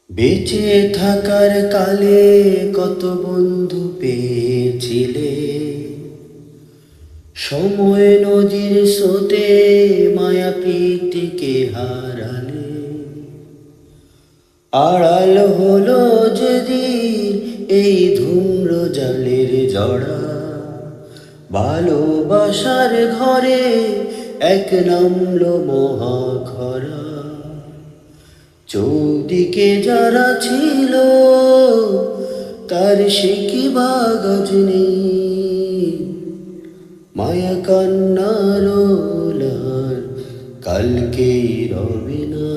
বেঁচে থাকার কালে কত বন্ধু পেয়েছিলে, সময় নদীর স্রোতে মায়া প্রীতিকে হারালে। আড়াল হলো যেদিন এই ধূম্র জালের জড়া, ভালোবাসার ঘরে এক নামলো মহাখরা। চৌদিকে যারা ছিল তার সে কি বাগাজ নেই, মায়া কান্নার লাল কালকে রবে না।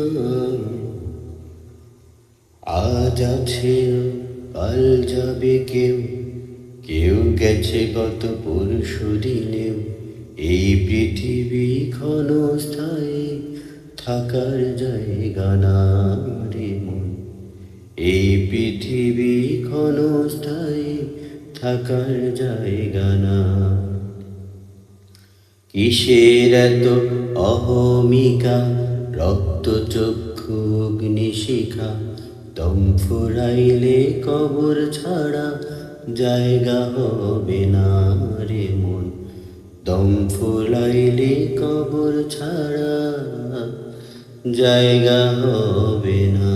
আজ আছে কাল যাবে কেউ, কেউ গেছে গত পরশু দিনেও। এই পৃথিবী ক্ষণস্থায়ী, থাকার জায়গা না রে মন। এই পৃথিবী ক্ষণস্থায়ী, থাকার জায়গা না। কিসের এত অহমিকা, রক্ত চক্ষু অগ্নিশিখা। দম ফুরাইলে কবর ছাড়া জায়গা হবে না রে মন। দম ফুরাইলে কবর ছাড়া জায়গা হবে না।